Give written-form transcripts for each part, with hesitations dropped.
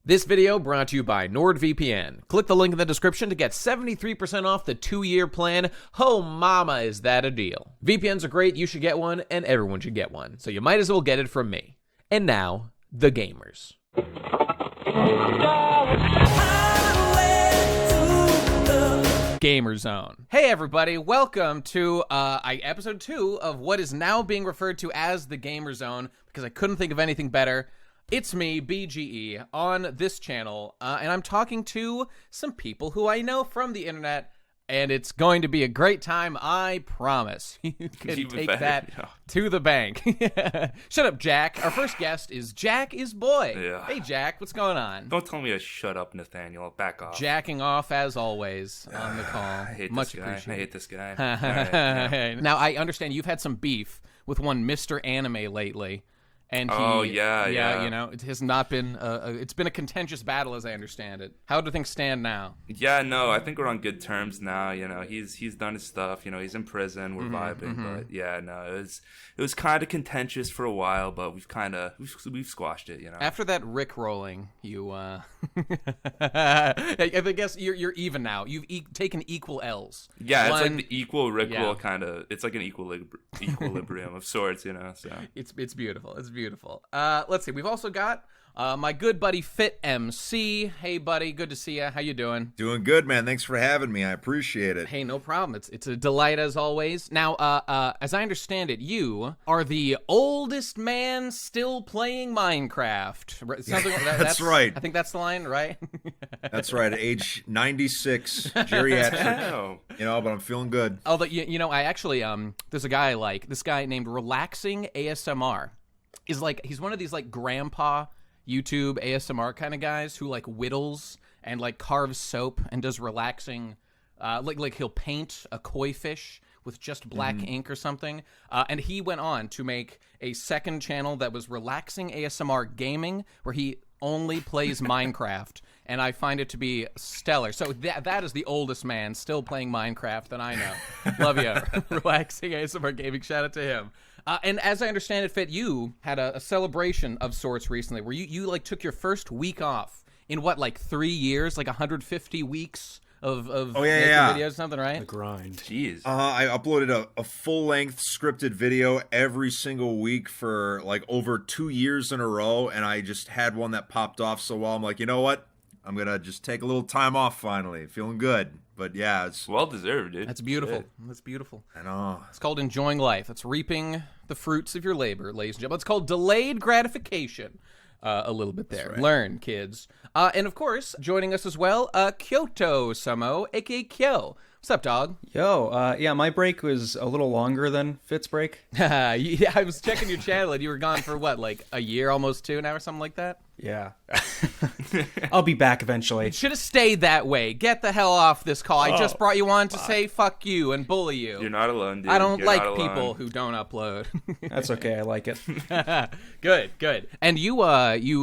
This video brought to you by NordVPN. Click the link in the description to get 73% off the 2-year plan. Oh mama, is that a deal. VPNs are great, you should get one, and everyone should get one. So you might as well get it from me. And now, the gamers. Gamerzone. Hey everybody, welcome to episode 2 of what is now being referred to as the Gamerzone, because I couldn't think of anything better. It's me, BGE, on this channel, and I'm talking to some people who I know from the internet, and it's going to be a great time, I promise. You can take that to the bank. Shut up, Jack. Our first guest is Jack is Boy. Yeah. Hey, Jack, what's going on? Don't tell me to shut up, Nathaniel. Back off. Jacking off, as always, on the call. I hate Much this guy. appreciated. I hate this guy. All right, yeah. Now, I understand you've had some beef with one Mr. Anime lately. And yeah. You know, it has not been, it's been a contentious battle as I understand it. How do things stand now? Yeah, no, I think we're on good terms now. You know, he's done his stuff. You know, he's in prison. We're vibing, but yeah, no, it was kind of contentious for a while, but we've squashed it. You know, after that Rick rolling, you I guess you're even now. You've taken equal L's. Yeah, it's like the equal Rick roll kind of. It's like an equilibrium of sorts. You know, so it's beautiful. It's beautiful. Let's see. We've also got my good buddy Fit MC. Hey, buddy. Good to see you. How you doing? Doing good, man. Thanks for having me. I appreciate it. Hey, no problem. It's a delight as always. Now, as I understand it, you are the oldest man still playing Minecraft. Something like that. That's right. I think that's the line, right? That's right. At age 96, geriatric. You know, but I'm feeling good. Although, you know, I actually there's a guy I like. This guy named Relaxing ASMR. He's one of these like grandpa YouTube ASMR kind of guys who like whittles and like carves soap and does relaxing, like he'll paint a koi fish with just black ink or something. And he went on to make a second channel that was Relaxing ASMR Gaming, where he only plays Minecraft. And I find it to be stellar. So that is the oldest man still playing Minecraft that I know. Love you. Relaxing ASMR Gaming. Shout out to him. And as I understand it, Fit, you had a celebration of sorts recently where you like took your first week off in what, like 3 years, like 150 weeks of making videos or something, right? The grind. jeez. I uploaded a full-length scripted video every single week for like over 2 years in a row, and I just had one that popped off so well. I'm like, you know what? I'm going to just take a little time off finally. Feeling good. But yeah, it's Well deserved, dude. That's beautiful. Shit. That's beautiful. I know. It's called enjoying life. It's reaping the fruits of your labor, ladies and gentlemen. It's called delayed gratification. A little bit there. right. Learn, kids. And of course, joining us as well, Kyoto Samo, aka Kyo. What's up, dog? Yo, yeah, my break was a little longer than Fit's break. Yeah, I was checking your channel and you were gone for what, like a year, almost 2 now or something like that? Yeah. I'll be back eventually. It should have stayed that way. Get the hell off this call. I just brought you on to say fuck you and bully you. You're not alone, dude. I don't You're like not alone. people who don't upload. That's okay, I like it. Good. And you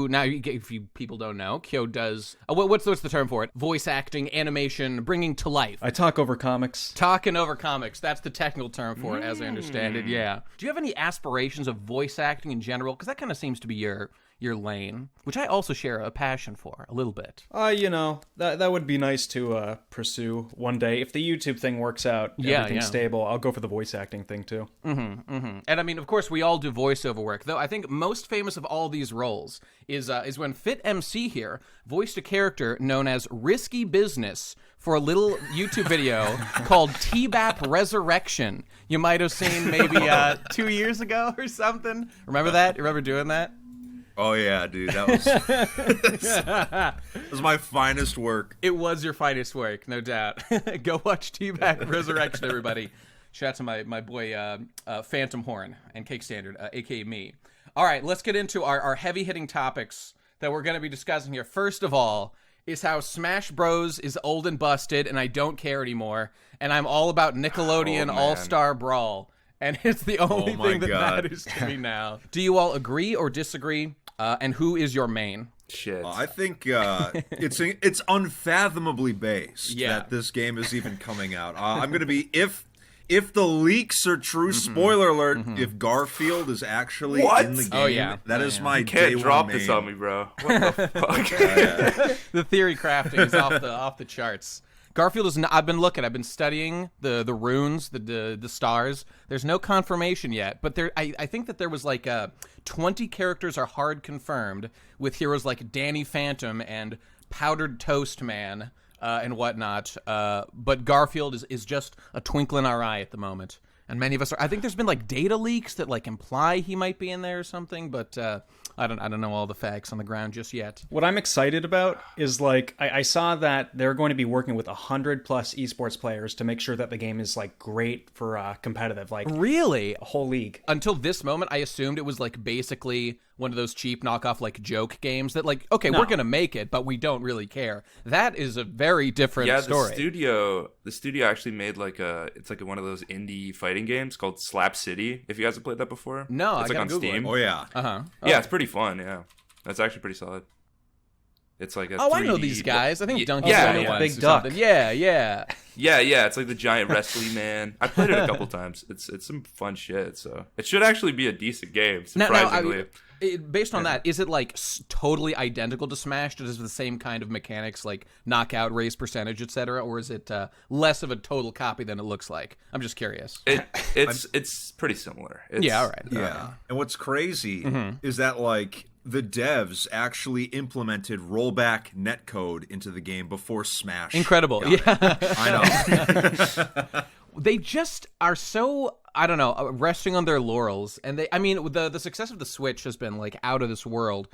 now, if you people don't know, Kyo does, what's the term for it? Voice acting, animation, bringing to life. I talk over comics. Talking over comics. That's the technical term for it, as I understand it, yeah. Do you have any aspirations of voice acting in general? Because that kind of seems to be your lane, which I also share a passion for, a little bit. You know, that would be nice to pursue one day. If the YouTube thing works out, everything's stable, I'll go for the voice acting thing too. And I mean, of course, we all do voiceover work, though I think most famous of all these roles is when Fit MC here voiced a character known as Risky Business for a little YouTube video called Bebop Resurrection. You might have seen maybe 2 years ago or something. Remember that? You remember doing that? Oh yeah, dude. That was my finest work. It was your finest work, no doubt. Go watch Bebop Resurrection, everybody. Shout out to my boy Phantom Horn and Cake Standard, aka me. All right, let's get into our heavy-hitting topics that we're going to be discussing here. First of all is how Smash Bros. Is old and busted, and I don't care anymore, and I'm all about Nickelodeon All-Star Brawl, and it's the only thing that matters to me now. Do you all agree or disagree? And who is your main? Shit. I think it's unfathomably based that this game is even coming out. I'm going to be, if if the leaks are true, spoiler alert, if Garfield is actually in the game, that is my day can't drop one this main. on me, bro. What the fuck? The theory crafting is off the charts. Garfield is. I've been looking. I've been studying the runes, the stars. There's no confirmation yet, but I think that there was like 20 characters are hard confirmed with heroes like Danny Phantom and Powdered Toast Man and whatnot. But Garfield is just a twinkle in our eye at the moment, and many of us are. I think there's been like data leaks that like imply he might be in there or something, but I don't know all the facts on the ground just yet. What I'm excited about is like I saw that they're going to be working with 100+ esports players to make sure that the game is like great for competitive, like Really? a whole league. Until this moment, I assumed it was like basically one of those cheap knockoff like joke games that like, okay, we're gonna make it, but we don't really care. That is a very different story. The studio actually made it's like one of those indie fighting games called Slap City. If you guys have played that before, No, it's I like gotta on Google Steam. it. Oh yeah. Yeah, it's pretty fun. Yeah, that's actually pretty solid. It's like a I know 3D these guys. I think Donkey yeah, Kong yeah. once Big or Duck. something. Yeah. Yeah, it's like the giant wrestling man. I played it a couple times. It's some fun shit. So it should actually be a decent game. Surprisingly. Based on that, is it like totally identical to Smash? Does it have the same kind of mechanics, like knockout, raise percentage, etc., or is it less of a total copy than it looks like? I'm just curious. It's pretty similar. Yeah, all right. Yeah. And what's crazy is that like the devs actually implemented rollback netcode into the game before Smash. Incredible. got it. Yeah. I know. They just are so, I don't know, resting on their laurels. And the success of the Switch has been like out of this world,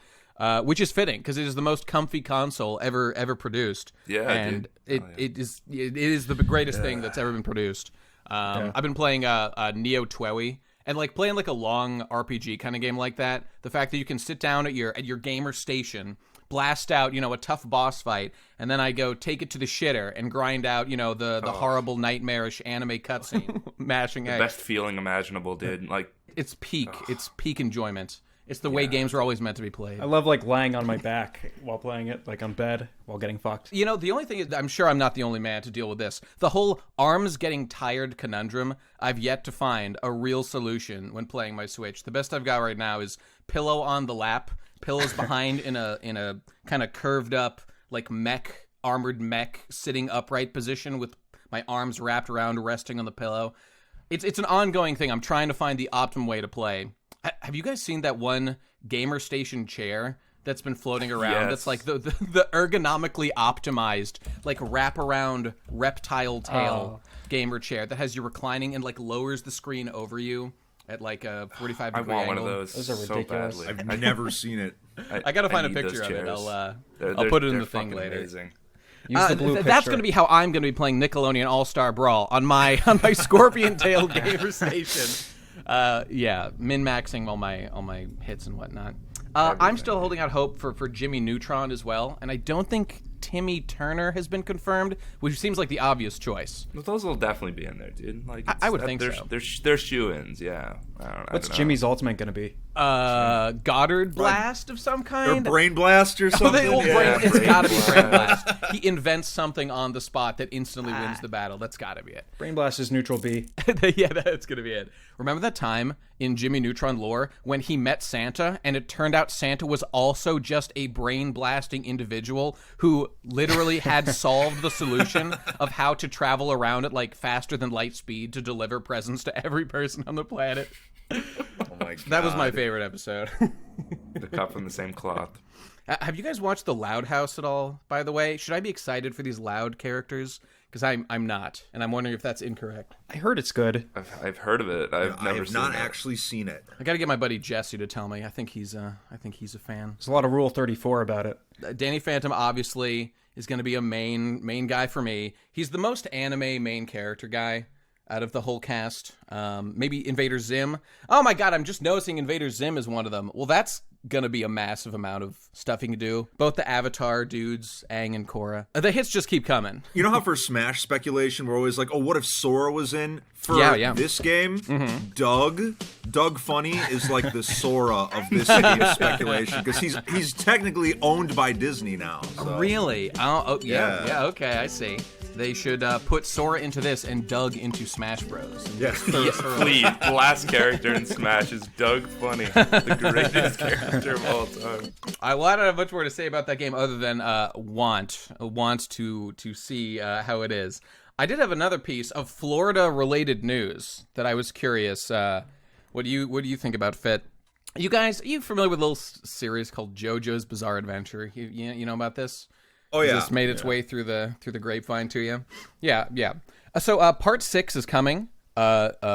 which is fitting because it is the most comfy console ever produced. Yeah, and dude. it is the greatest thing that's ever been produced. I've been playing Neo TWEWY. And like playing like a long RPG kind of game like that, the fact that you can sit down at your gamer station, blast out, a tough boss fight, and then I go take it to the shitter and grind out, the horrible nightmarish anime cutscene, mashing eggs. Best feeling imaginable, dude. Like It's peak enjoyment. It's the way games were always meant to be played. I love like lying on my back while playing it, like on bed while getting fucked. The only thing is, I'm sure I'm not the only man to deal with this. The whole arms getting tired conundrum, I've yet to find a real solution when playing my Switch. The best I've got right now is pillow on the lap, pillows behind in a kind of curved up, like armored mech, sitting upright position with my arms wrapped around, resting on the pillow. It's an ongoing thing. I'm trying to find the optimum way to play. Have you guys seen that one gamer station chair that's been floating around? Yes. That's like the ergonomically optimized, like wraparound reptile tail gamer chair that has you reclining and like lowers the screen over you at like a 45 degree I want angle. one of those. Those are so ridiculous. badly. I've never seen it. I gotta find a need picture those of it. chairs. I'll put it in they're the thing fucking later. Amazing. Use the blue That's picture. going to be how I'm going to be playing Nickelodeon All-Star Brawl on my Scorpion Tail gamer station. Min-maxing all my hits and whatnot. I'm still holding out hope for Jimmy Neutron as well, and I don't think Timmy Turner has been confirmed, which seems like the obvious choice. But those will definitely be in there, dude. Like I would think they're, so. They're shoe-ins, yeah. What's Jimmy's ultimate going to be? Goddard Blast of some Or kind? Brain Blast or Oh, something. the old Yeah. brain, it's Brain gotta be Brain Blast. Blast. He invents something on the spot that instantly wins the battle. That's gotta be it. Brain Blast is neutral B. Yeah, that's gonna be it. Remember that time in Jimmy Neutron lore when he met Santa and it turned out Santa was also just a brain blasting individual who literally had solved the solution of how to travel around at like faster than light speed to deliver presents to every person on the planet. Oh my God. That was my favorite episode. The cut from the same cloth. Have you guys watched The Loud House at all, by the way? Should I be excited for these Loud characters? Because I'm not, and I'm wondering if that's incorrect. I heard it's good. I've heard of it. I've I never have seen not it. actually seen it. I got to get my buddy Jesse to tell me. I think he's a fan. There's a lot of Rule 34 about it. Danny Phantom obviously is going to be a main guy for me. He's the most anime main character guy out of the whole cast. Maybe Invader Zim. Oh my God, I'm just noticing Invader Zim is one of them. Well, that's gonna be a massive amount of stuff he can do. Both the Avatar dudes, Aang and Korra. The hits just keep coming. You know how for Smash speculation we're always like, oh, what if Sora was in? For Yeah. this game, Doug Funny is like the Sora of this game speculation because he's technically owned by Disney now. So. Really? Oh yeah, Yeah. okay, I see. They should put Sora into this and Doug into Smash Bros. Yes. Please, the last character in Smash is Doug Funny, the greatest character of all time. I don't have much more to say about that game other than want to see how it is. I did have another piece of Florida-related news that I was curious. What do you think about, Fit? You guys, are you familiar with a little series called JoJo's Bizarre Adventure? You know about this? Oh yeah. This made its way through the grapevine to you. Yeah. So part 6 is coming.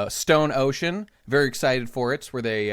Stone Ocean. Very excited for it. It's where they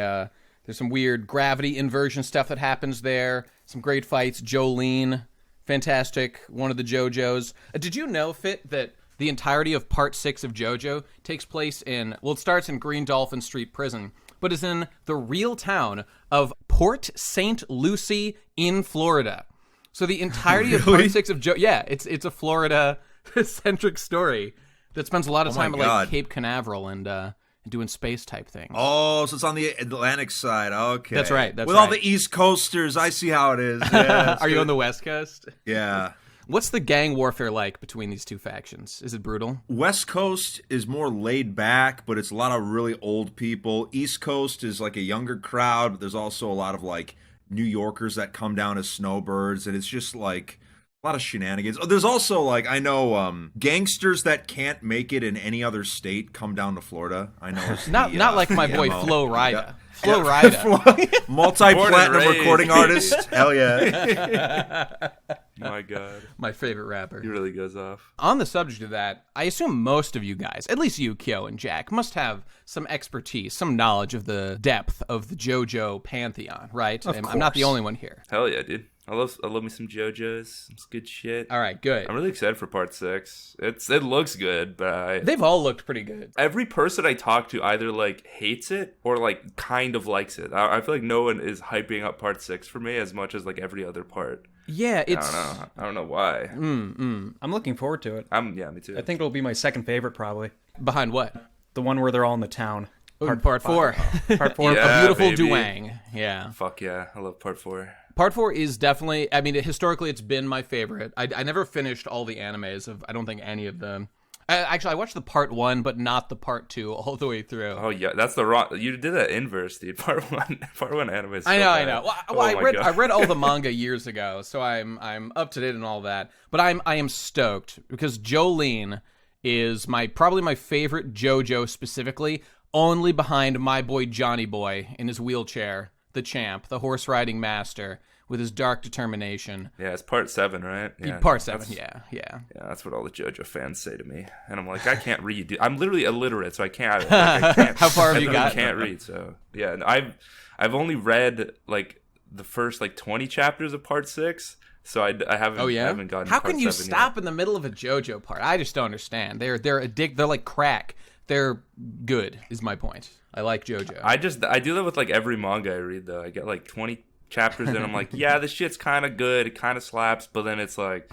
there's some weird gravity inversion stuff that happens there. Some great fights. Jolene, fantastic. One of the JoJos. Did you know, Fit, that the entirety of part 6 of JoJo takes place in, well, it starts in Green Dolphin Street Prison, but is in the real town of Port St. Lucie in Florida. So the entirety of part 6 of JoJo, yeah, it's a Florida-centric story that spends a lot of time at like Cape Canaveral and doing space type things. Oh, so it's on the Atlantic side. Okay. That's right. With all the East Coasters, I see how it is. Yeah, Are you on the West Coast? Yeah. What's the gang warfare like between these two factions? Is it brutal? West Coast is more laid back, but it's a lot of really old people. East Coast is like a younger crowd, but there's also a lot of like New Yorkers that come down as snowbirds, and it's just like a lot of shenanigans. Oh, there's also like, I know gangsters that can't make it in any other state come down to Florida. I know. Not like my boy Flo Rida. Yeah. Flo Rida. Multi-platinum recording artist. Hell yeah. My God. My favorite rapper. He really goes off. On the subject of that, I assume most of you guys, at least you, Kyo and Jack, must have some expertise, some knowledge of the depth of the JoJo pantheon, right? I'm not the only one here. Hell yeah, dude. I love me some JoJo's. Some good shit. All right, good. I'm really excited for part 6. It looks good, but they've all looked pretty good. Every person I talk to either like hates it or like kind of likes it. I feel like no one is hyping up part 6 for me as much as like every other part. Yeah, it's. I don't know why. I'm looking forward to it. Yeah, me too. I think it'll be my second favorite, probably. Behind what? The one where they're all in the town. Part 4. Part 4. Yeah, A beautiful baby. Duang. Yeah. Fuck yeah, I love part 4. Part 4 is definitely, I mean, historically it's been my favorite. I never finished all the animes of, I don't think any of them. Actually, I watched the part 1, but not the part 2 all the way through. Oh yeah, that's the wrong. You did that inverse, dude. Part 1 anime is so I bad. know. Well, Oh I my read God. I read all the manga years ago, so I'm up to date and all that. But I am stoked because Jolene is probably my favorite JoJo specifically, only behind my boy Johnny Boy in his wheelchair, the champ, the horse riding master with his dark determination. Yeah, it's part 7, right? Yeah, Part 7, that's- yeah. Yeah, that's what all the JoJo fans say to me, and I'm like, I can't read. Dude. I'm literally illiterate, so I can't. I can't How far have you I got? can't read, so yeah. And I've only read like the first like 20 chapters of part 6, so I haven't. Oh yeah. I haven't gotten. How part can you 7 stop yet. in the middle of a JoJo part? I just don't understand. They're addicted. They're like crack. They're good. Is my point. I like JoJo. I do that with like every manga I read though. I get like 20 chapters and I'm like, yeah, this shit's kind of good. It kind of slaps, but then it's like,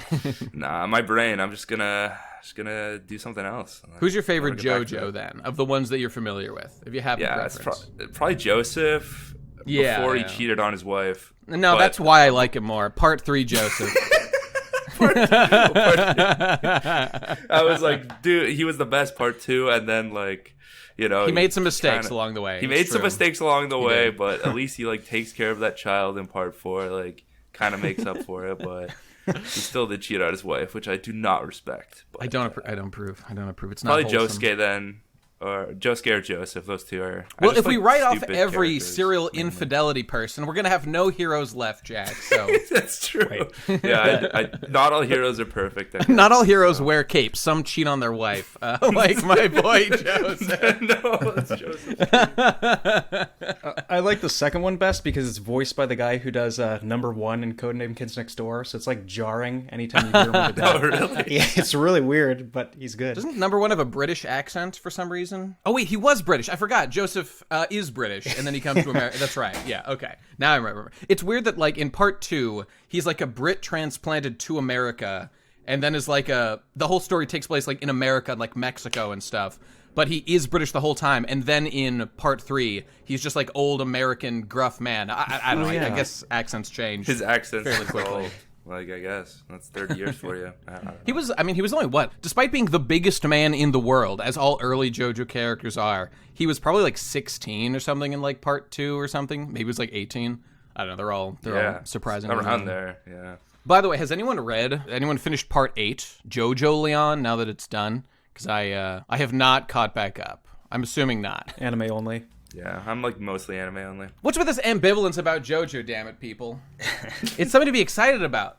nah, my brain. I'm just gonna do something else. Who's your favorite I wanna get back to JoJo it. then, of the ones that you're familiar with? If you have a Yeah, it's preference. probably Joseph. Yeah, before he yeah. cheated on his wife. No, But- that's why I like him more. Part 3, Joseph. I was like, dude, he was the best part 2, and then like, you know, He made some mistakes kinda- along the way. He It's made some true. mistakes along the way, did. but at least he like takes care of that child in part 4. Like, kind of makes up for it, but he still did cheat on his wife, which I do not respect. But, I don't approve. I don't approve. It's not probably wholesome. Josuke then, or Josuke or Joseph. Those two are. I Well, just if we like write off stupid every characters, serial mainly. infidelity person, we're gonna have no heroes left, Jack. So That's true. Yeah, not all heroes are perfect. I guess. not all heroes wear capes. Some cheat on their wife, like my boy Joseph. No, it's Joseph. I like the second one best because it's voiced by the guy who does number 1 in Codename Kids Next Door, so it's like jarring anytime you hear him with the Oh, dub. really? Yeah, it's really weird, but he's good. Doesn't number 1 have a British accent for some reason? Oh wait, he was British. I forgot. Joseph is British, and then he comes to America. That's right. Yeah. Okay. Now I remember. It's weird that like in part 2, he's like a Brit transplanted to America, and then is like the whole story takes place like in America, like Mexico and stuff. But he is British the whole time, and then in part 3, he's just like old American gruff man. I don't know. yeah. I guess accents change. His accent's Fairly so, quickly. Like, I guess that's 30 years for you. I don't know. He was only what? Despite being the biggest man in the world, as all early JoJo characters are, he was probably like 16 or something in like part 2 or something. Maybe it was like 18. I don't know. They're all surprisingly around young. there. Yeah. By the way, has anyone finished part 8, JoJo Leon, now that it's done? Because I have not caught back up. I'm assuming not. Anime only. Yeah, I'm like mostly anime only. What's with this ambivalence about JoJo, damn it, people? It's something to be excited about.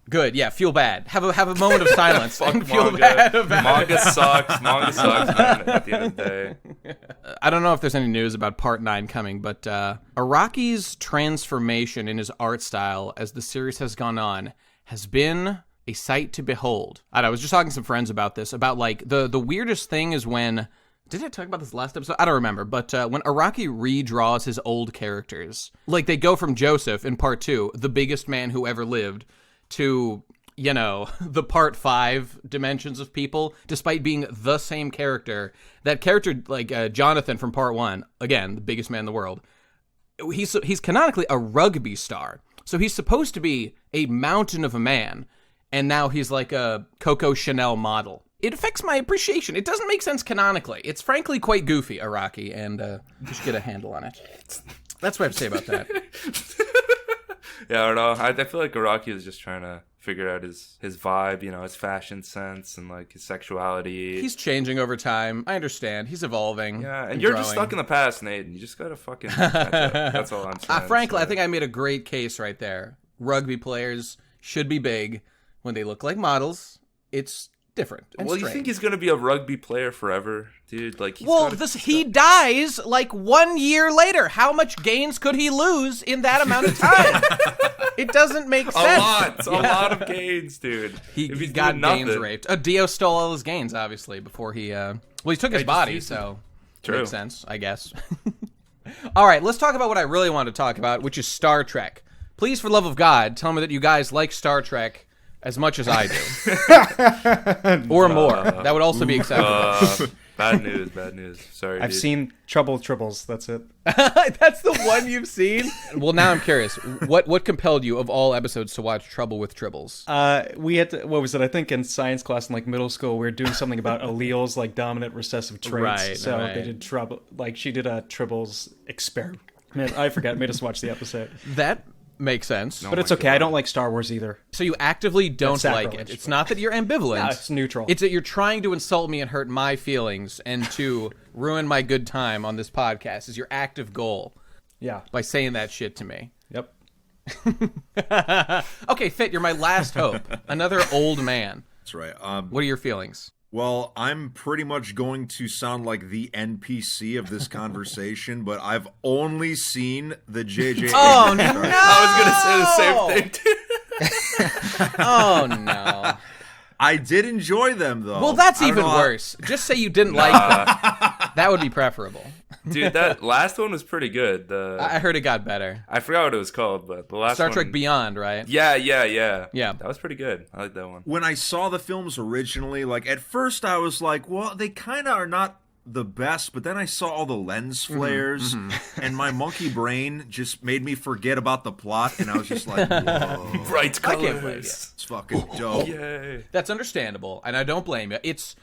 Good, yeah, feel bad. Have a moment of silence and feel bad about Manga it. sucks, man, at the end of the day. I don't know if there's any news about part 9 coming, but Araki's transformation in his art style as the series has gone on has been a sight to behold. I was just talking to some friends about this, about like the weirdest thing is when... Did I talk about this last episode? I don't remember, but when Araki redraws his old characters, like they go from Joseph in part 2, the biggest man who ever lived, to, you know, the part 5 dimensions of people, despite being the same character. That character, like Jonathan from part 1, again, the biggest man in the world, he's canonically a rugby star. So he's supposed to be a mountain of a man, and now he's like a Coco Chanel model. It affects my appreciation. It doesn't make sense canonically. It's frankly quite goofy, Araki, and you should get a handle on it. That's what I have to say about that. Yeah, I don't know. I feel like Araki is just trying to figure out his vibe, you know, his fashion sense and like his sexuality. He's changing over time. I understand. He's evolving. Yeah, and you're growing. just stuck in the past, Nate. And you just gotta fucking catch up. That's all I'm saying. Frankly, I think I made a great case right there. Rugby players should be big. When they look like models, it's different. And well, strange. you think he's gonna be a rugby player forever, dude? Like, he dies like 1 year later. How much gains could he lose in that amount of time? It doesn't make sense. A lot of gains, dude. He got gains raped. Dio stole all his gains, obviously, before he. He took his body, so True. Makes sense, I guess. All right, let's talk about what I really want to talk about, which is Star Trek. Please, for the love of God, tell me that you guys like Star Trek as much as I do. Or more. That would also be acceptable. Bad news. Sorry, I've dude. seen Tribbles, that's it. That's the one you've seen? Well, now I'm curious. What compelled you, of all episodes, to watch Trouble with Tribbles? We had to, what was it? I think in science class in like middle school, we were doing something about alleles, like dominant recessive traits. Right, so right. they did she did a Tribbles experiment. I forgot, made us watch the episode. That makes sense. But it's okay, I don't like Star Wars either. So you actively don't That's like it. sacrilege. It's not that you're ambivalent. No, it's neutral. It's that you're trying to insult me and hurt my feelings and to ruin my good time on this podcast is your active goal Yeah. by saying that shit to me. Yep. Okay, Fit, you're my last hope. Another old man. That's right. What are your feelings? Well, I'm pretty much going to sound like the NPC of this conversation, but I've only seen the JJ. Oh, no! I was gonna say the same thing, too. Oh, no. I did enjoy them, though. Well, that's I don't even know how- worse. Just say you didn't like them. That would be preferable. Dude, that last one was pretty good. I heard it got better. I forgot what it was called, but the last Star one... Trek Beyond, right? Yeah. Yeah. That was pretty good. I like that one. When I saw the films originally, like, at first I was like, well, they kind of are not the best, but then I saw all the lens flares, and my monkey brain just made me forget about the plot, and I was just like, whoa, Bright I can't believe colors. it's fucking dope. Yay. That's understandable, and I don't blame you. It's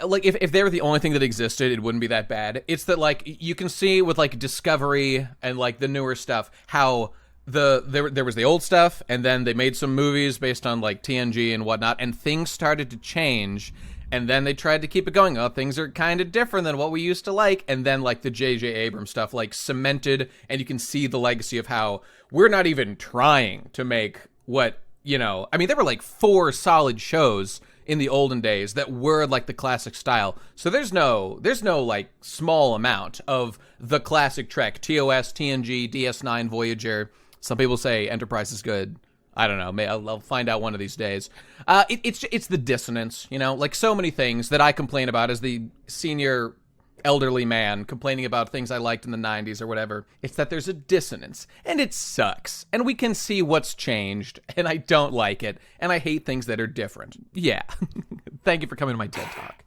like if they were the only thing that existed, it wouldn't be that bad. It's that like you can see with like Discovery and like the newer stuff how there was the old stuff, and then they made some movies based on like TNG and whatnot, and things started to change. And then they tried to keep it going. Oh, things are kind of different than what we used to like. And then like the J.J. Abrams stuff like cemented, and you can see the legacy of how we're not even trying to make what, you know, I mean, there were like 4 solid shows in the olden days that were like the classic style. So there's no like small amount of the classic Trek, TOS, TNG, DS9, Voyager. Some people say Enterprise is good. I don't know. I'll find out one of these days. It's the dissonance, you know, like so many things that I complain about as the senior elderly man complaining about things I liked in the 90s or whatever. It's that there's a dissonance, and it sucks. And we can see what's changed, and I don't like it, and I hate things that are different. Yeah. Thank you for coming to my TED Talk.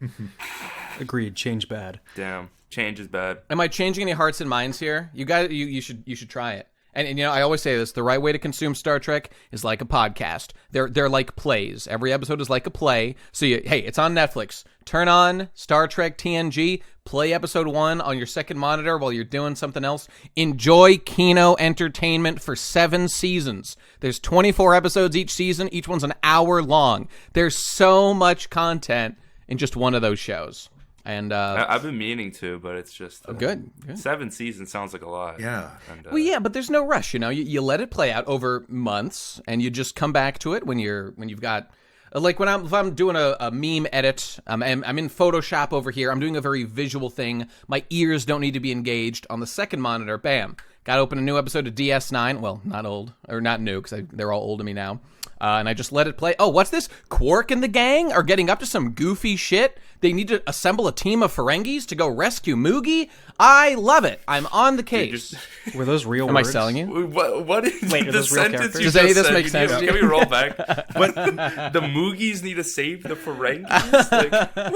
Agreed, change bad. Damn. Change is bad. Am I changing any hearts and minds here? You guys, you should try it. And I always say this, the right way to consume Star Trek is like a podcast. They're like plays. Every episode is like a play. So hey, it's on Netflix. Turn on Star Trek TNG, play episode 1 on your second monitor while you're doing something else. Enjoy Kino entertainment for 7 seasons. There's 24 episodes each season. Each one's an hour long. There's so much content in just one of those shows. And I've been meaning to, but it's just good. 7 seasons sounds like a lot. Yeah. And, Well, yeah, but there's no rush. You let it play out over months, and you just come back to it when you've got, like if I'm doing a meme edit. I'm in Photoshop over here. I'm doing a very visual thing. My ears don't need to be engaged. On the second monitor, bam, got to open a new episode of DS9. Well, not old or not new because they're all old to me now. And I just let it play. Oh, what's this? Quark and the gang are getting up to some goofy shit. They need to assemble a team of Ferengis to go rescue Moogie. I love it. I'm on the case. Were those real Am words? I selling you? What is Wait, are the those real sentence characters? you Does any of just this said? make sense to you? Can we roll back? But the Moogies need to save the Ferengis? Like,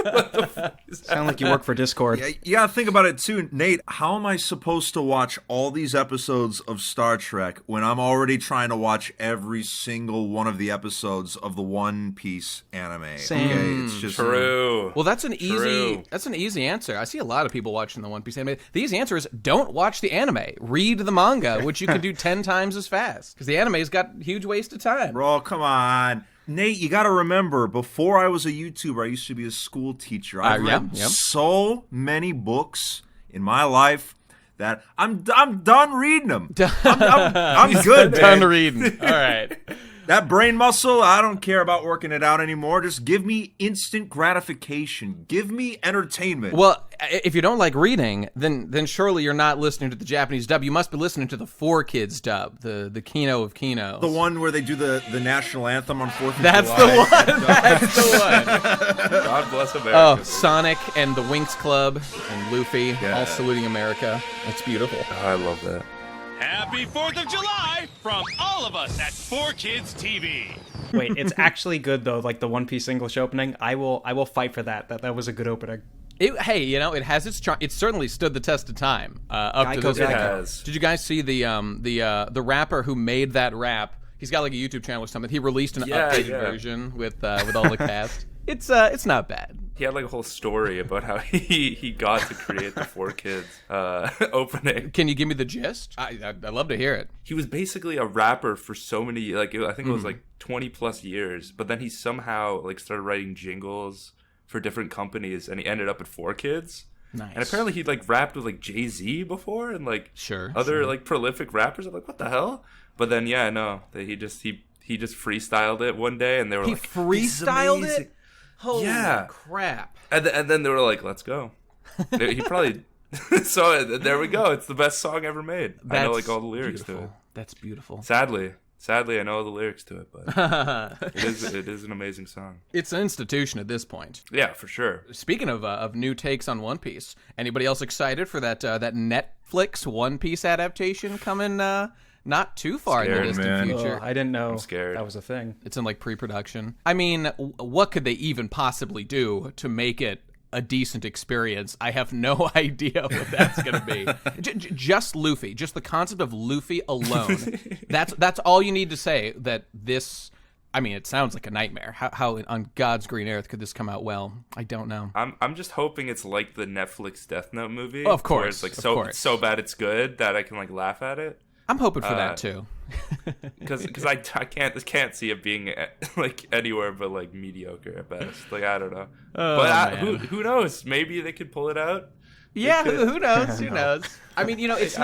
what the fuck is that? Sound like you work for Discord. Yeah, you gotta think about it too, Nate. How am I supposed to watch all these episodes of Star Trek when I'm already trying to watch every single one of the episodes of the One Piece anime? Same. Okay, it's just True. Well, that's an True. easy answer. I see a lot of people watching the One Piece anime. The easy answer is don't watch the anime. Read the manga, which you can do 10 times as fast because the anime's got huge waste of time. Bro, come on. Nate, you got to remember, before I was a YouTuber, I used to be a school teacher. I've read so many books in my life that I'm done reading them. I'm good, Done man. reading. All right. That brain muscle, I don't care about working it out anymore. Just give me instant gratification. Give me entertainment. Well, if you don't like reading, then surely you're not listening to the Japanese dub. You must be listening to the 4Kids dub, the Kino of Kinos. The one where they do the national anthem on 4th of That's July. the one. That's the one. God bless America. Oh, Sonic and the Winx Club and Luffy Yeah. all saluting America. That's beautiful. I love that. Happy 4th of July from all of us at 4Kids TV. Wait, it's actually good though. Like the One Piece English opening, I will fight for that. That was a good opening. Hey, it has its charm. It certainly stood the test of time up to Geico, this It point. has. Did you guys see the rapper who made that rap? He's got like a YouTube channel or something. He released an updated version with all the cast. It's not bad. He had like a whole story about how he got to create the 4Kids opening. Can you give me the gist? I'd love to hear it. He was basically a rapper for so many, I think it was like 20 plus years, but then he somehow like started writing jingles for different companies, and he ended up at 4Kids. Nice. And apparently he like rapped with like Jay-Z before and like other like prolific rappers. I'm like, what the hell? But then he just freestyled it one day, and they were He like, freestyled "This is amazing." it. Holy Yeah. crap! And then they were like, let's go. He probably so there we go. It's the best song ever made. I know like all the lyrics to it. That's beautiful. Sadly, I know all the lyrics to it, but it is an amazing song. It's an institution at this point. Yeah, for sure. Speaking of new takes on One Piece, anybody else excited for that Netflix One Piece adaptation coming not too far in the Scared, distant man. future? I didn't know I'm scared. that was a thing. It's in like pre-production. I mean, what could they even possibly do to make it a decent experience? I have no idea what that's going to be. Just Luffy, just the concept of Luffy alone. That's all you need to say that this. I mean, it sounds like a nightmare. How on God's green earth could this come out well? I don't know. I'm just hoping it's like the Netflix Death Note movie. Of course, where it's like of course. it's so bad it's good that I can like laugh at it. I'm hoping for that too. Because I can't see it being like anywhere but like mediocre at best. Like I don't know. But who knows? Maybe they could pull it out. Yeah, who knows? Who knows? I mean, it's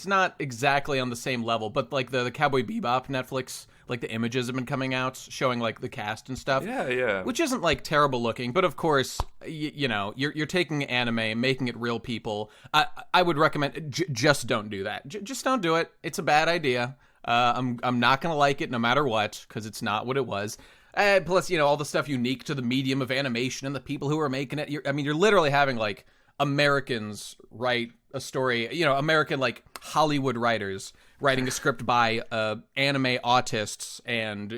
not exactly on the same level, but like the Cowboy Bebop Netflix, like the images have been coming out showing like the cast and stuff. Yeah. Which isn't like terrible looking, but of course, you're taking anime, making it real people. I would recommend just don't do that. Just don't do it. It's a bad idea. I'm not gonna like it no matter what because it's not what it was. Plus, all the stuff unique to the medium of animation and the people who are making it. You're literally having like Americans write a story, American like Hollywood writers writing a script by anime autists and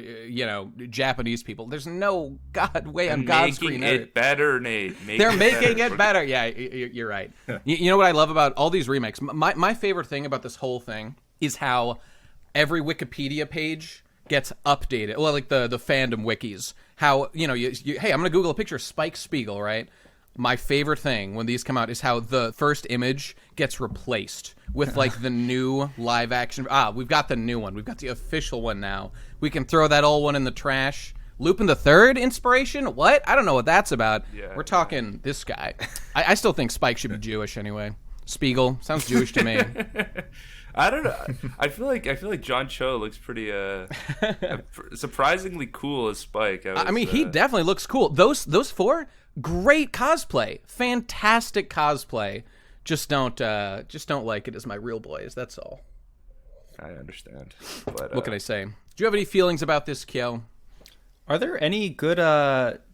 Japanese people. There's no way on God's green earth. Making it better, Nate. They're making it better. Yeah, you're right. You know what I love about all these remakes? My favorite thing about this whole thing is how every Wikipedia page gets updated. Well, like the fandom wikis. How, you hey, I'm going to Google a picture of Spike Spiegel, right? My favorite thing when these come out is how the first image gets replaced with, like, the new live action. We've got the new one. We've got the official one now. We can throw that old one in the trash. Lupin the Third inspiration? What? I don't know what that's about. Yeah, We're talking this guy. I still think Spike should be Jewish anyway. Spiegel sounds Jewish to me. I don't know. I feel like John Cho looks pretty surprisingly cool as Spike. I mean, he definitely looks cool. Those four, great cosplay, fantastic cosplay. Just don't like it as my real boys. That's all. I understand. But what can I say? Do you have any feelings about this, Kyo? Are there any good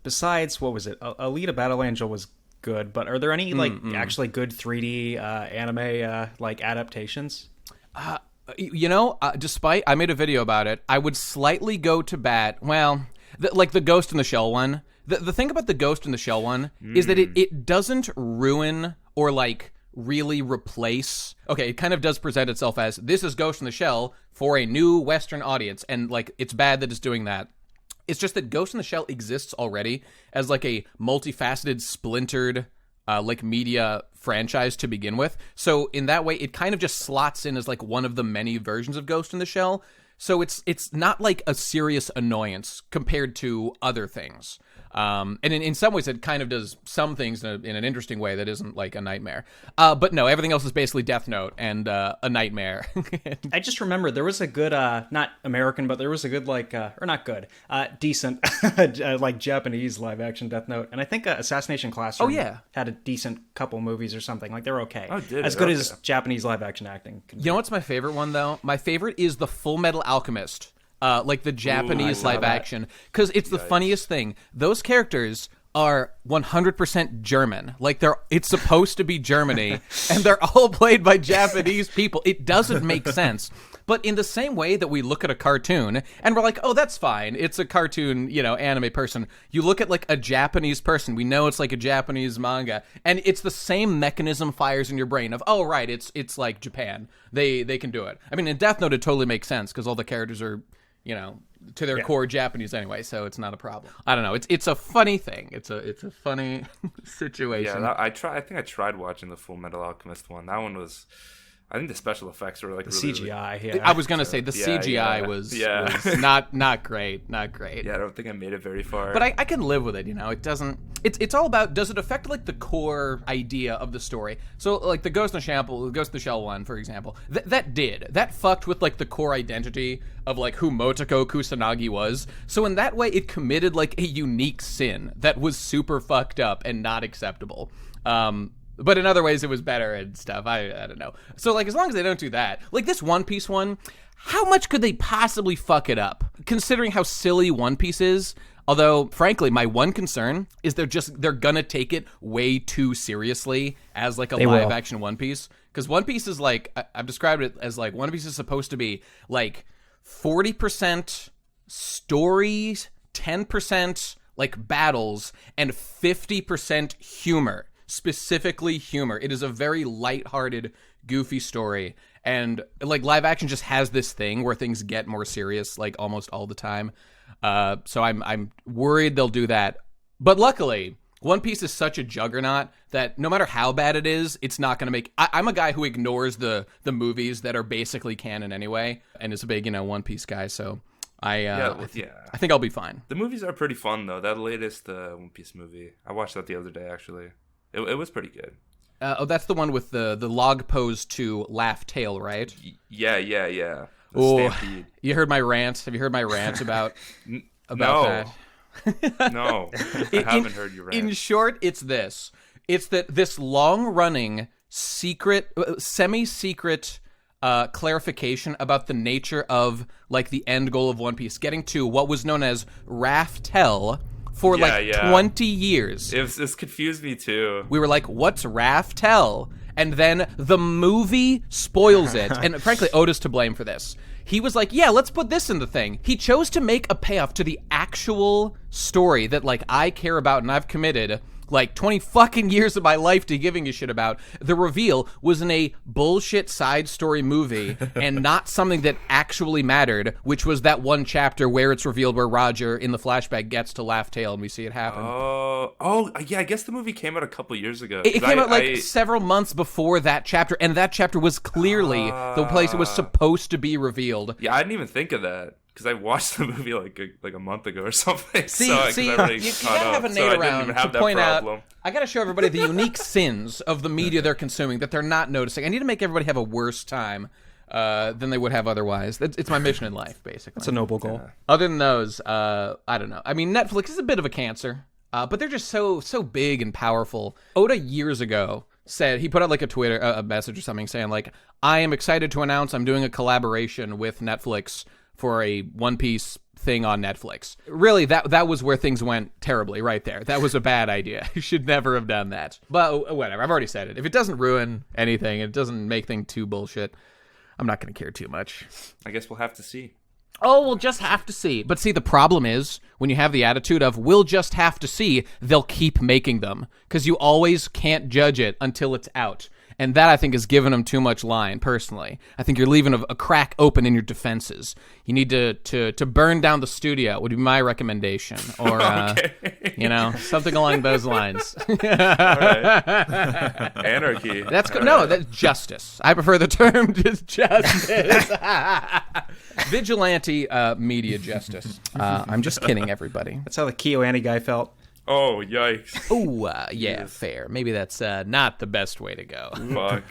besides, what was it? Alita Battle Angel was good, but are there any actually good 3D anime like adaptations? Despite I made a video about it, I would slightly go to bat. Well, like the Ghost in the Shell one. The thing about the Ghost in the Shell one is that it doesn't ruin or like really replace. Okay, it kind of does present itself as this is Ghost in the Shell for a new Western audience, and like it's bad that it's doing that. It's just that Ghost in the Shell exists already as like a multifaceted, splintered, like media franchise to begin with. So in that way, it kind of just slots in as like one of the many versions of Ghost in the Shell. So it's not like a serious annoyance compared to other things. And in some ways, it kind of does some things in an interesting way that isn't like a nightmare. But no, everything else is basically Death Note and a nightmare. I just remember there was a good, not American, but there was a good, like, or not good, decent, like Japanese live action Death Note. And I think Assassination Classroom had a decent couple movies or something. Like, they're okay. Oh, did as it? good Okay. as Japanese live action acting can You know what's my favorite one, though? My favorite is the Full Metal Alchemist. Like the Japanese live action, because it's the funniest thing. Those characters are 100% German. Like it's supposed to be Germany, and they're all played by Japanese people. It doesn't make sense. But in the same way that we look at a cartoon and we're like, oh, that's fine. It's a cartoon, anime person. You look at like a Japanese person. We know it's like a Japanese manga, and it's the same mechanism fires in your brain of, oh, right, it's like Japan. They can do it. I mean, in Death Note, it totally makes sense because all the characters are, to their core Japanese anyway, so it's not a problem. I don't know. It's a funny thing. It's a funny situation. Yeah, I think I tried watching the Full Metal Alchemist one. That one was, I think the special effects were like the really, CGI. Really, Yeah, I was gonna say the CGI was not great. Yeah, I don't think I made it very far. But I can live with it. It doesn't. It's all about, does it affect like the core idea of the story? So like the Ghost in the Shell one, for example, that fucked with like the core identity of like who Motoko Kusanagi was. So in that way, it committed like a unique sin that was super fucked up and not acceptable. But in other ways, it was better and stuff. I don't know. So, like, as long as they don't do that. Like, this One Piece one, how much could they possibly fuck it up? Considering how silly One Piece is. Although, frankly, my one concern is they're gonna take it way too seriously as, like, a live-action One Piece. Because One Piece is, like, I've described it as, like, One Piece is supposed to be, like, 40% stories, 10%, like, battles, and 50% humor. Specifically humor. It is a very lighthearted, goofy story, and like live action just has this thing where things get more serious like almost all the time. So I'm worried they'll do that. But luckily, One Piece is such a juggernaut that no matter how bad it is, it's not going to make. I'm a guy who ignores the movies that are basically canon anyway, and is a big One Piece guy. So I think I'll be fine. The movies are pretty fun though. That latest One Piece movie, I watched that the other day actually. It was pretty good. That's the one with the log pose to Laugh Tale, right? Yeah. Oh, Stampede. you heard my rant? Have you heard my rant about that? No, I haven't heard your rant. In short, it's this. It's that this long-running, semi-secret clarification about the nature of like the end goal of One Piece, getting to what was known as Raftel, for 20 years. It's confused me too. We were like, what's Raftel? And then the movie spoils it. And frankly, Oda's to blame for this. He was like, yeah, let's put this in the thing. He chose to make a payoff to the actual story that like I care about and I've committed like 20 fucking years of my life to giving a shit about, the reveal was in a bullshit side story movie and not something that actually mattered, which was that one chapter where it's revealed where Roger in the flashback gets to Laugh Tale and we see it happen. Oh, yeah, I guess the movie came out a couple years ago. It came out like several months before that chapter, and that chapter was clearly the place it was supposed to be revealed. Yeah, I didn't even think of that. Because I watched the movie like a month ago or something. See, you gotta have a Nate around to point out. I gotta show everybody the unique sins of the media they're consuming that they're not noticing. I need to make everybody have a worse time than they would have otherwise. It's my mission in life, basically. It's a noble goal. Yeah. Other than those, I don't know. I mean, Netflix is a bit of a cancer, but they're just so big and powerful. Oda years ago said, he put out like a Twitter a message or something saying like, I am excited to announce I'm doing a collaboration with Netflix for a One Piece thing on Netflix. Really, that was where things went terribly right there. That was a bad idea. You should never have done that. But whatever, I've already said it. If it doesn't ruin anything, it doesn't make things too bullshit, I'm not going to care too much. I guess we'll have to see. Oh, we'll just have to see. But see, the problem is, when you have the attitude of, we'll just have to see, they'll keep making them. Because you always can't judge it until it's out. And that, I think, is giving them too much line, personally. I think you're leaving a crack open in your defenses. You need to burn down the studio, would be my recommendation. Or, something along those lines. All right. Anarchy. That's good. No, that's justice. I prefer the term just justice. Vigilante media justice. I'm just kidding, everybody. That's how the KyoAni guy felt. Oh, yikes. Oh, yeah, fair. Maybe that's not the best way to go. Fuck.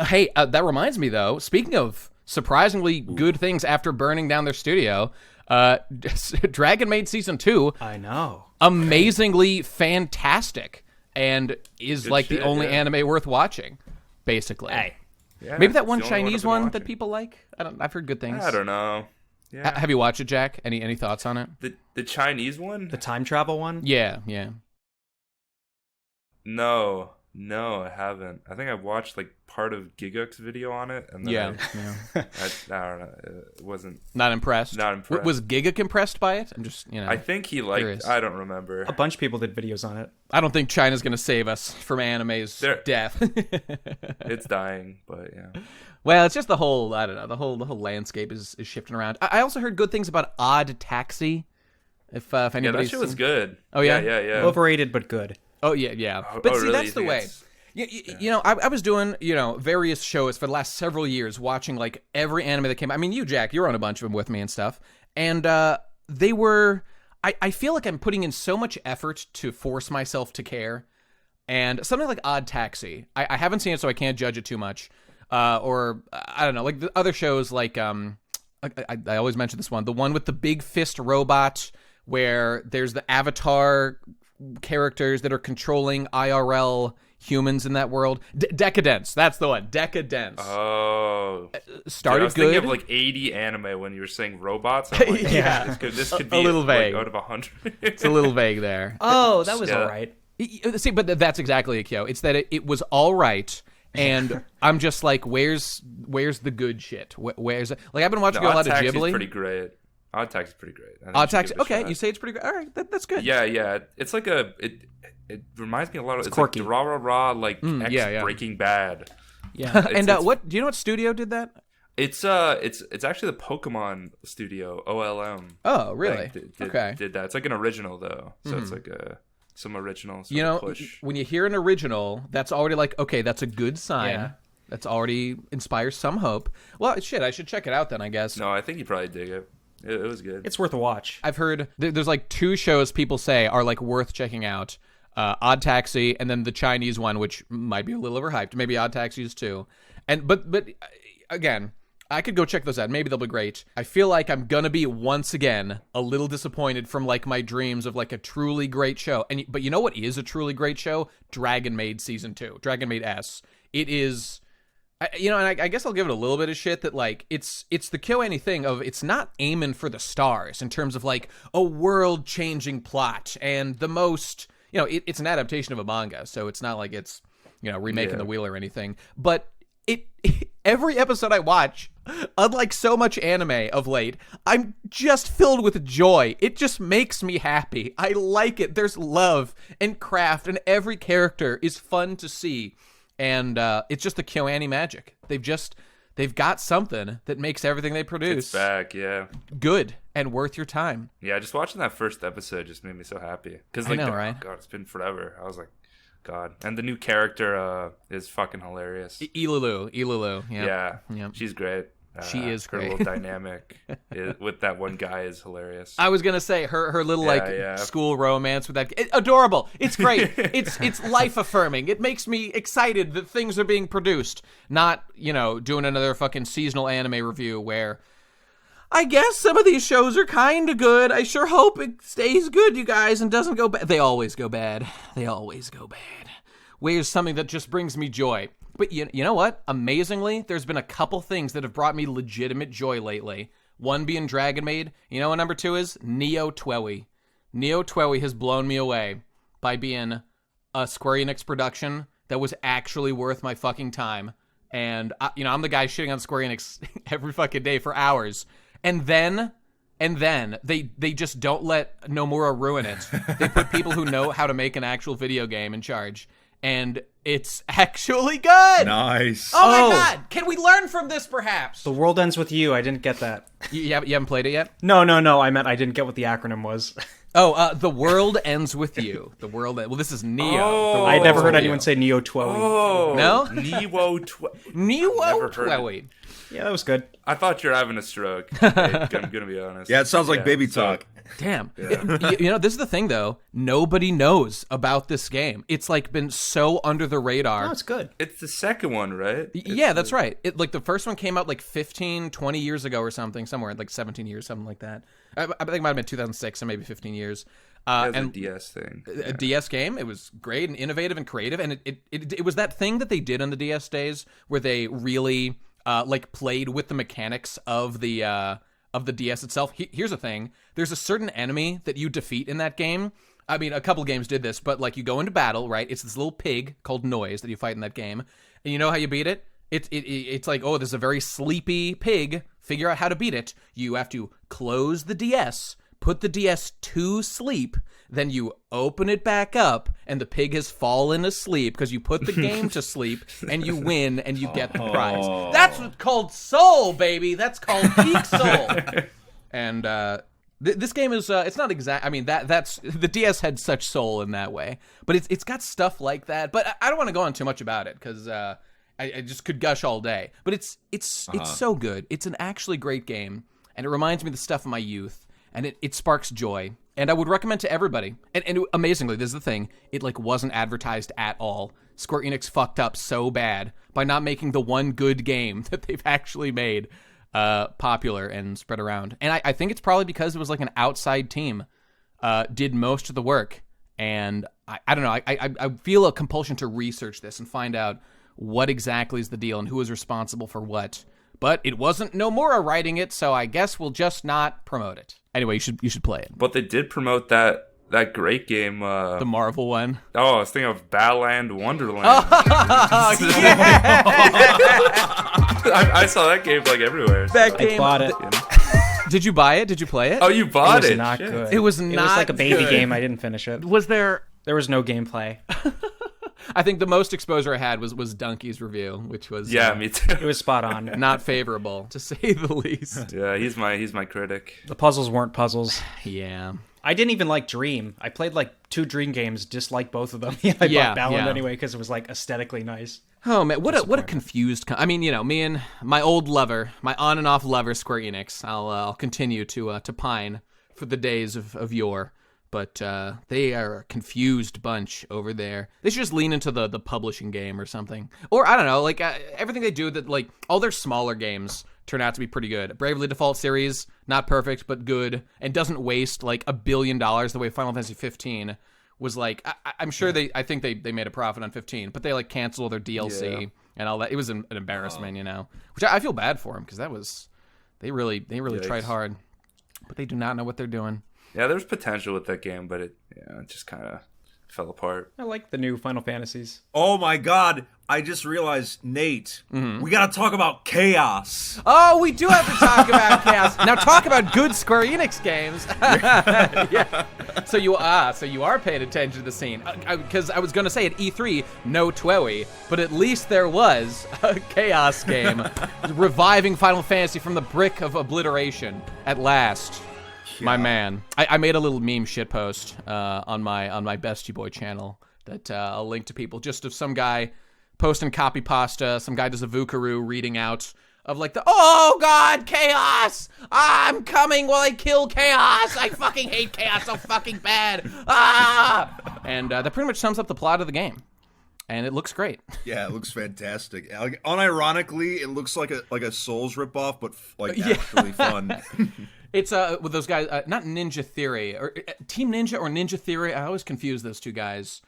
Hey, that reminds me, though, speaking of surprisingly good things after burning down their studio, Dragon Maid Season 2. I know. Amazingly fantastic and is Good like shit, the only yeah. anime worth watching, basically. Hey. Yeah, Maybe that it's one the only Chinese I've been one that watching. people like? I've heard good things. I don't know. Yeah. Have you watched it, Jack? Any thoughts on it? The Chinese one? The time travel one? Yeah. No, I haven't. I think I watched like part of Giguk's video on it, and then I don't know. It wasn't. Not impressed. Was Giguk impressed by it? I'm just, I think he liked. curious. I don't remember. A bunch of people did videos on it. I don't think China's gonna save us from anime's death. It's dying, but yeah. Well, it's just the whole. I don't know. The whole landscape is shifting around. I also heard good things about Odd Taxi. If anybody's that shit was good. Oh yeah, yeah. Overrated but good. Oh yeah. But see, really? that's the way. You know, I was doing, various shows for the last several years, watching like every anime that came out. I mean, you, Jack, you're on a bunch of them with me and stuff. And they were, I feel like I'm putting in so much effort to force myself to care. And something like Odd Taxi, I haven't seen it, so I can't judge it too much. Or, I don't know, like the other shows like, I always mention this one, the one with the big fist robot where there's the Avatar characters that are controlling IRL humans in that world. Decadence, that's the one. Decadence. Oh, started I was good. Thinking of like 80 anime when you were saying robots. I'm like, Yeah. this could be a little vague. Like, out of 100. It's a little vague there. Oh, that was Yeah. all right. See, but that's exactly it, Kyo. It's that it was all right. And I'm just like, where's the good shit? Where's like I've been watching a lot of Ghibli. Pretty great. Odd Taxi is pretty great. Odd Taxi. Okay, you say it's pretty great. All right, that's good. Yeah. It's like it reminds me a lot of it's quirky. like the rah like ex Breaking Bad. Yeah. And what do you know? What studio did that? It's actually the Pokemon studio OLM. Oh, really? Did that? It's like an original though, so it's like some original. Push. When you hear an original, that's already like, okay, that's a good sign. Yeah. That's already inspires some hope. Well, shit, I should check it out then, I guess. No, I think you probably dig it. It was good. It's worth a watch. I've heard there's like two shows people say are like worth checking out. Odd Taxi and then the Chinese one, which might be a little overhyped. Maybe Odd Taxi is too. And but again, I could go check those out. Maybe they'll be great. I feel like I'm gonna be once again a little disappointed from like my dreams of like a truly great show. But you know what is a truly great show? Dragon Maid Season 2. Dragon Maid S. It is. And I guess I'll give it a little bit of shit that like it's the KyoAni thing of it's not aiming for the stars in terms of like a world changing plot and the most it's an adaptation of a manga, so it's not like it's remaking the wheel or anything, but every episode I watch, unlike so much anime of late, I'm just filled with joy. It just makes me happy. I like it. There's love and craft, and every character is fun to see. And it's just the KyoAni magic. They've got something that makes everything they produce It's back, yeah. good and worth your time. Yeah, just watching that first episode just made me so happy. Because, I know, right? Oh, God, it's been forever. I was like, God. And the new character is fucking hilarious. Ilulu. Yeah, Yep. she's great. She is great. Her little dynamic with that one guy is hilarious. I was gonna say her little Yeah. school romance with that. Adorable. It's great. it's life affirming. It makes me excited that things are being produced. Not doing another fucking seasonal anime review where I guess some of these shows are kind of good. I sure hope it stays good, you guys, and doesn't go bad. They always go bad. Where's something that just brings me joy? But you know what? Amazingly, there's been a couple things that have brought me legitimate joy lately. One being Dragon Maid. You know what number 2 is? Neo TWEWY. Neo TWEWY has blown me away by being a Square Enix production that was actually worth my fucking time. And, I'm the guy shitting on Square Enix every fucking day for hours. And then they just don't let Nomura ruin it. They put people who know how to make an actual video game in charge. And it's actually good. Nice. Oh my God. Can we learn from this, perhaps? The World Ends With You. I didn't get that. You haven't played it yet? No. I meant I didn't get what the acronym was. The world ends with you. Well, this is Neo. Oh. I never heard anyone say Neo TWEWY. Oh, No? Neo TWEWY. Neo Never heard TWEWY. Yeah, that was good. I thought you're having a stroke. I'm gonna be honest. Yeah, it sounds like baby talk. Damn. This is the thing, though. Nobody knows about this game. It's been so under the radar. Oh, it's good. It's the second one, right? Yeah, that's right. The first one came out 15, 20 years ago or something, somewhere 17 years, something like that. I think it might have been 2006, so maybe 15 years. And And the DS thing. a DS game. It was great and innovative and creative, and it was that thing that they did on the DS days where they really played with the mechanics of the DS itself. Here's the thing: there's a certain enemy that you defeat in that game. I mean, a couple games did this, but you go into battle, right? It's this little pig called Noise that you fight in that game, and you know how you beat it? It's there's a very sleepy pig. Figure out how to beat it. You have to close the DS, put the DS to sleep, then you open it back up, and the pig has fallen asleep because you put the game to sleep, and you win, and you get the prize. That's what's called soul, baby. That's called peak soul. And this game is it's not exact. I mean that's the DS had such soul in that way, but it's got stuff like that. But I don't want to go on too much about it because I just could gush all day. But it's so good. It's an actually great game, and it reminds me of the stuff of my youth, and it sparks joy. And I would recommend to everybody. And amazingly, this is the thing, it wasn't advertised at all. Square Enix fucked up so bad by not making the one good game that they've actually made popular and spread around. And I think it's probably because it was an outside team did most of the work. And I don't know, I feel a compulsion to research this and find out what exactly is the deal and who is responsible for what. But it wasn't Nomura writing it, so I guess we'll just not promote it. Anyway, you should play it. But they did promote that great game. The Marvel one. Oh, I was thinking of Battleland Wonderland. I saw that game everywhere. That game. I bought it. Did you buy it? Did you play it? Oh, you bought It it? was not Shit. good. It was not It was like a baby good. game. I didn't finish it. Was there... There was no gameplay. I think the most exposure I had was Donkey's review, which was Yeah, me too. It was spot on. not favorable, to say the least. Yeah, he's my critic. The puzzles weren't puzzles. Yeah. I didn't even like Dream. I played 2 Dream games, disliked both of them. I Yeah, bought Battleland yeah. anyway because it was aesthetically nice. Oh man, what a confused. I mean, me and my old lover, my on and off lover, Square Enix. I'll continue to pine for the days of yore. But they are a confused bunch over there. They should just lean into the publishing game or something. Or, I don't know, everything they do that, all their smaller games turn out to be pretty good. Bravely Default series, not perfect, but good. And doesn't waste, $1 billion the way Final Fantasy 15 was, I'm sure I think they made a profit on 15, but they, canceled their DLC and all that. It was an embarrassment, Which I feel bad for them, because that was... They really tried hard. But they do not know what they're doing. Yeah, there's potential with that game, but it just kind of... fell apart. I like the new Final Fantasies. Oh my god, I just realized, Nate, we gotta talk about Chaos. Oh, we do have to talk about Chaos. Now talk about good Square Enix games. Yeah. So you are paying attention to the scene. Because I was going to say at E3, no TWEWY, but at least there was a Chaos game reviving Final Fantasy from the brink of obliteration at last. Yeah. My man. I made a little meme shitpost on my Bestie Boy channel that I'll link to people, just of some guy posting copy pasta, some guy does a Vukaroo reading out of like oh god, Chaos! I'm coming while I kill Chaos! I fucking hate Chaos so fucking bad! And that pretty much sums up the plot of the game. And it looooks great. Yeah, it looks fantastic. Like, unironically, it looks like a Souls ripoff, but actually fun. It's with those guys, not Ninja Theory, or Team Ninja or Ninja Theory. I always confuse those two guys.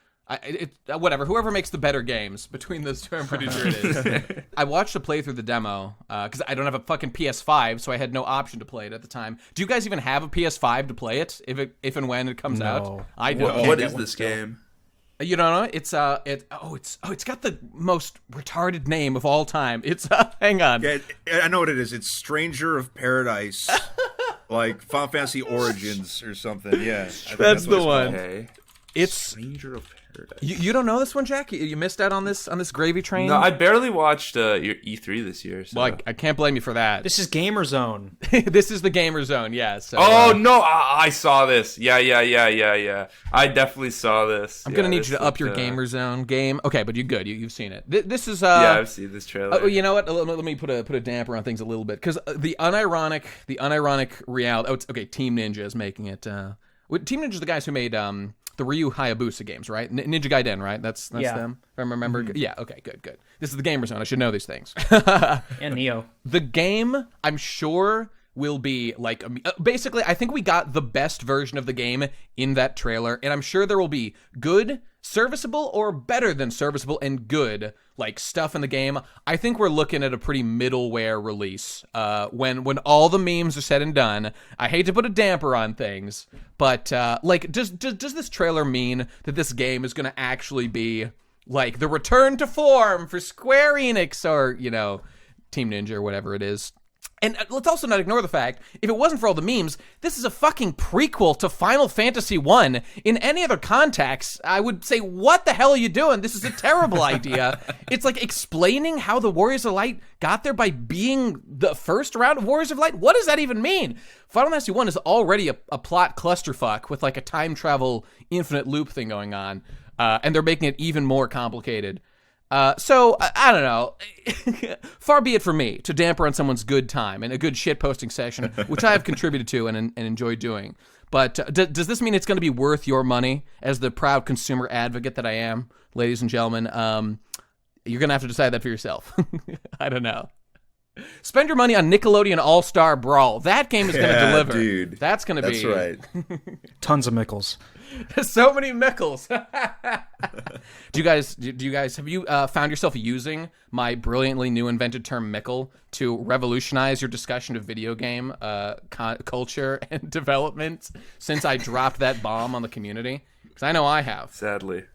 Whatever, whoever makes the better games between those two, I'm pretty sure it is. I watched a playthrough the demo because I don't have a fucking PS5, so I had no option to play it at the time. Do you guys even have a PS5 to play it if and when it comes out? I don't. What is this game? You don't know? It's got the most retarded name of all time. It's hang on. Yeah, I know what it is. It's Stranger of Paradise, like Final Fantasy Origins or something. Yeah, that's the one. Okay. It's Stranger of Paradise. You don't know this one, Jack? You missed out on this gravy train? No, I barely watched your E3 this year. So. Well, I can't blame you for that. This is Gamerzone. This is the Gamerzone, yeah. So, no, I saw this. Yeah. I definitely saw this. I'm gonna need you to up your Gamerzone game. Okay, but you're good. You've seen it. This is. Yeah, I've seen this trailer. You know what? Let me put a damper on things a little bit because the unironic reality. Oh, it's okay. Team Ninja is making it. Team Ninja's the guys who made the Ryu Hayabusa games, right? Ninja Gaiden, right? That's them. If I remember. Mm-hmm. Yeah. Okay. Good. This is the Gamerzone. I should know these things. And Neo. The game, I'm sure, will be like basically. I think we got the best version of the game in that trailer, and I'm sure there will be good, serviceable, or better than serviceable and good like stuff in the game. I think we're looking at a pretty middleware release. When all the memes are said and done, I hate to put a damper on things, but like, does this trailer mean that this game is going to actually be like the return to form for Square Enix or Team Ninja or whatever it is? And let's also not ignore the fact, if it wasn't for all the memes, this is a fucking prequel to Final Fantasy 1. In any other context, I would say, what the hell are you doing? This is a terrible idea. It's like explaining how the Warriors of Light got there by being the first round of Warriors of Light. What does that even mean? Final Fantasy 1 is already a plot clusterfuck with like a time travel infinite loop thing going on. And they're making it even more complicated. So I don't know. Far be it from me to damper on someone's good time and a good shit posting session, which I have contributed to and enjoy doing. But does this mean it's going to be worth your money? As the proud consumer advocate that I am, ladies and gentlemen, you're going to have to decide that for yourself. I don't know. Spend your money on Nickelodeon All-Star Brawl. That game is going to deliver. Dude. That's going to be. That's right. Tons of Mickles. So many Mickles. Do you guys have you found yourself using my brilliantly new invented term Mickle to revolutionize your discussion of video game culture and development since I dropped that bomb on the community? Because I know I have. Sadly.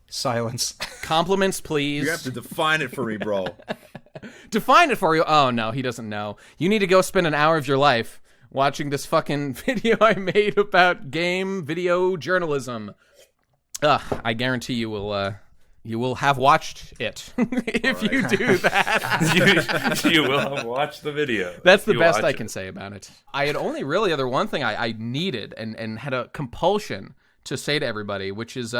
Silence. Compliments, please. You have to define it for me, bro. Define it for you? Oh, no, he doesn't know. You need to go spend an hour of your life watching this fucking video I made about game video journalism. I guarantee you will have watched it if you do that. you will have watched the video. That's the best I can say about it. I had only really other one thing I needed and had a compulsion to say to everybody, which is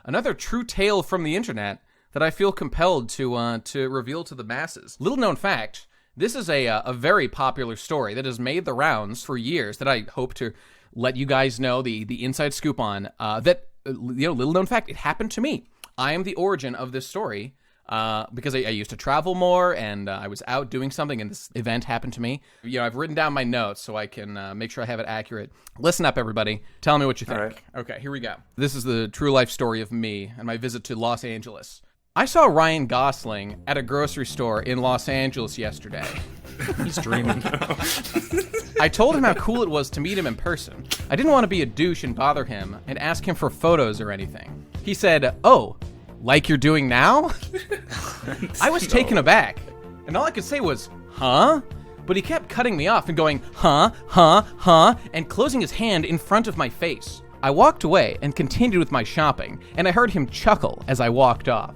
another true tale from the internet that I feel compelled to reveal to the masses. Little known fact. This is a very popular story that has made the rounds for years that I hope to let you guys know the inside scoop on. Little known fact, it happened to me. I am the origin of this story because I used to travel more and I was out doing something and this event happened to me. I've written down my notes so I can make sure I have it accurate. Listen up, everybody. Tell me what you think. All right. Okay, here we go. This is the true life story of me and my visit to Los Angeles. I saw Ryan Gosling at a grocery store in Los Angeles yesterday. He's dreaming. I told him how cool it was to meet him in person. I didn't want to be a douche and bother him and ask him for photos or anything. He said, "Oh, like you're doing now?" I was taken aback, and all I could say was, "Huh?" But he kept cutting me off and going, "Huh, huh, huh," and closing his hand in front of my face. I walked away and continued with my shopping, and I heard him chuckle as I walked off.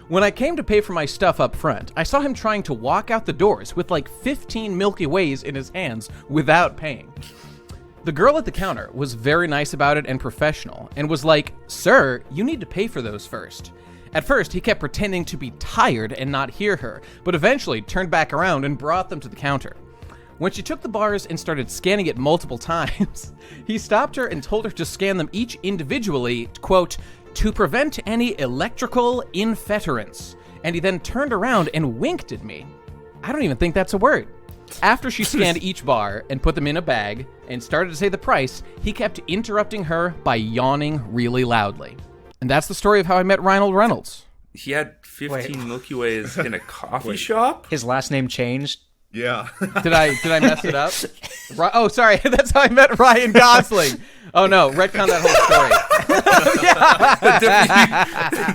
When I came to pay for my stuff up front, I saw him trying to walk out the doors with like 15 Milky Ways in his hands without paying. The girl at the counter was very nice about it and professional, and was like, "Sir, you need to pay for those first." At first, he kept pretending to be tired and not hear her, but eventually turned back around and brought them to the counter. When she took the bars and started scanning it multiple times, he stopped her and told her to scan them each individually, quote, "to prevent any electrical infeterance." And he then turned around and winked at me. I don't even think that's a word. After she scanned each bar and put them in a bag and started to say the price, he kept interrupting her by yawning really loudly. And that's the story of how I met Ryan Reynolds. He had 15 Milky Ways in a coffee shop? His last name changed. Yeah. Did I mess it up? Oh, sorry. That's how I met Ryan Gosling. Oh no, retcon that whole story.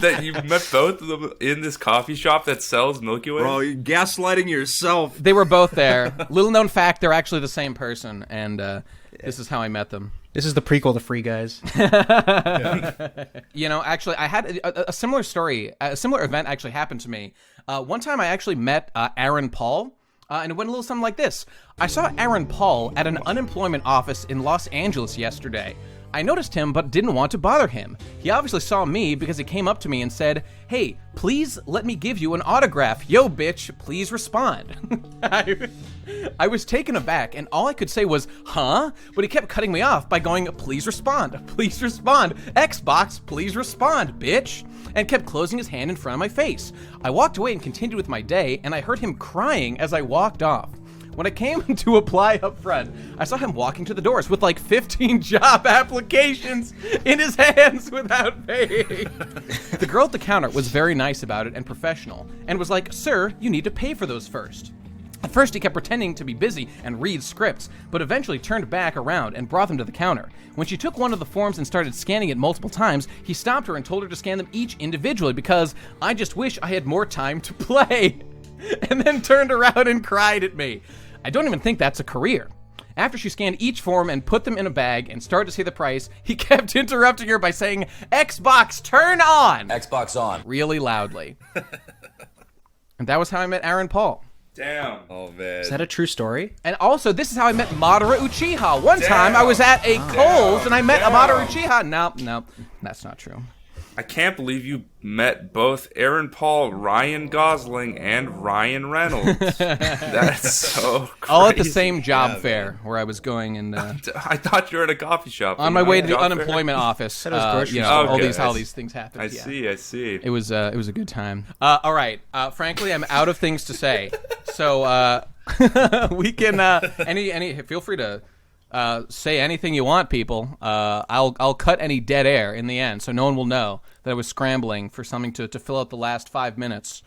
That you met both of them in this coffee shop that sells Milky Way? Bro, you're gaslighting yourself. They were both there. Little known fact, they're actually the same person, and this is how I met them. This is the prequel to Free Guys. You know, actually, I had a similar story. A similar event actually happened to me. One time I actually met Aaron Paul. And it went a little something like this. I saw Aaron Paul at an unemployment office in Los Angeles yesterday. I noticed him but didn't want to bother him. He obviously saw me because he came up to me and said, "Hey, please let me give you an autograph. Yo, bitch, please respond." I was taken aback, and all I could say was, "Huh?" But he kept cutting me off by going, "Please respond. Please respond. Xbox, please respond, bitch." And kept closing his hand in front of my face. I walked away and continued with my day, and I heard him crying as I walked off. When I came to apply up front, I saw him walking to the doors with like 15 job applications in his hands without paying. The girl at the counter was very nice about it and professional, and was like, "Sir, you need to pay for those first." At first, he kept pretending to be busy and read scripts, but eventually turned back around and brought them to the counter. When she took one of the forms and started scanning it multiple times, he stopped her and told her to scan them each individually because I just wish I had more time to play. And then turned around and cried at me. I don't even think that's a career. After she scanned each form and put them in a bag and started to say the price, he kept interrupting her by saying, "Xbox, turn on!" Xbox on. Really loudly. And that was how I met Aaron Paul. Damn. Oh, man. Is that a true story? And also, this is how I met Madara Uchiha. One time, I was at a Kohl's and I met Madara Uchiha. No, that's not true. I can't believe you met both Aaron Paul, Ryan Gosling, and Ryan Reynolds. That's so crazy. All at the same job fair where I was going, and I thought you were at a coffee shop. on my way to the unemployment office. grocery All store. these things happened. I see. It was a good time. All right. Frankly, I'm out of things to say, so we can feel free to say anything you want, people. I'll cut any dead air in the end, so no one will know that I was scrambling for something to fill out the last 5 minutes.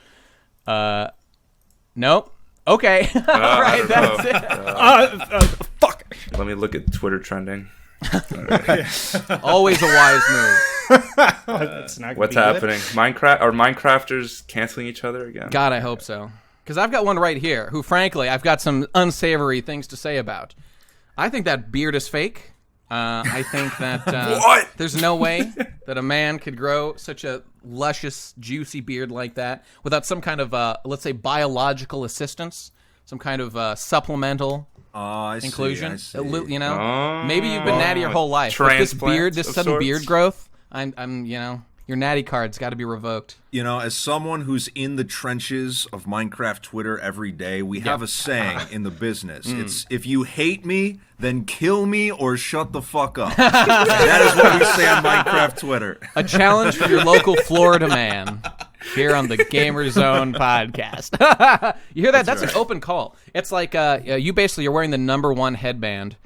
Nope. Okay. All right. That's it. Fuck. Let me look at Twitter trending. Always a wise move. It's not What's happening? Minecrafters canceling each other again? God, I hope so. Because I've got one right here who, frankly, I've got some unsavory things to say about. I think that beard is fake. I think that What? There's no way that a man could grow such a luscious, juicy beard like that without some kind of, let's say, biological assistance, some kind of supplemental inclusion. I see. You know, maybe you've been natty your whole life. But this beard, this sudden beard growth, I'm, your natty card's got to be revoked. You know, as someone who's in the trenches of Minecraft Twitter every day, we have a saying in the business. It's, if you hate me, then kill me or shut the fuck up. That is what we say on Minecraft Twitter. A challenge for your local Florida man here on the Gamerzone podcast. You hear that? That's right. An open call. It's like you're wearing the #1 headband.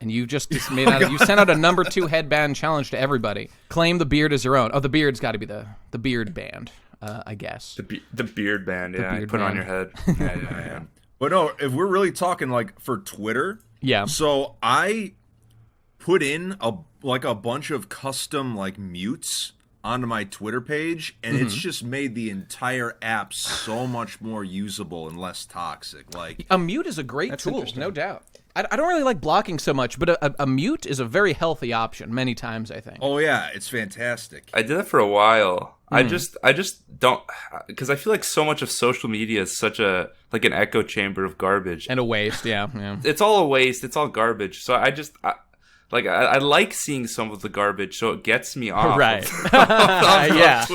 And you just made out. You sent out a #2 headband challenge to everybody. Claim the beard as your own. Oh, the beard's got to be the beard band, I guess. The beard band, yeah. Put it on your head. Yeah. But no, if we're really talking like for Twitter, so I put in a bunch of custom like mutes onto my Twitter page, and it's just made the entire app so much more usable and less toxic. Like, a mute is a great tool, no doubt. I don't really like blocking so much, but a mute is a very healthy option many times, I think. oh yeah, it's fantastic. I did that for a while. I just don't, because I feel like so much of social media is such a like an echo chamber of garbage. And a waste, yeah. It's all a waste. It's all garbage. So I like seeing some of the garbage, so it gets me off. Right. Yeah.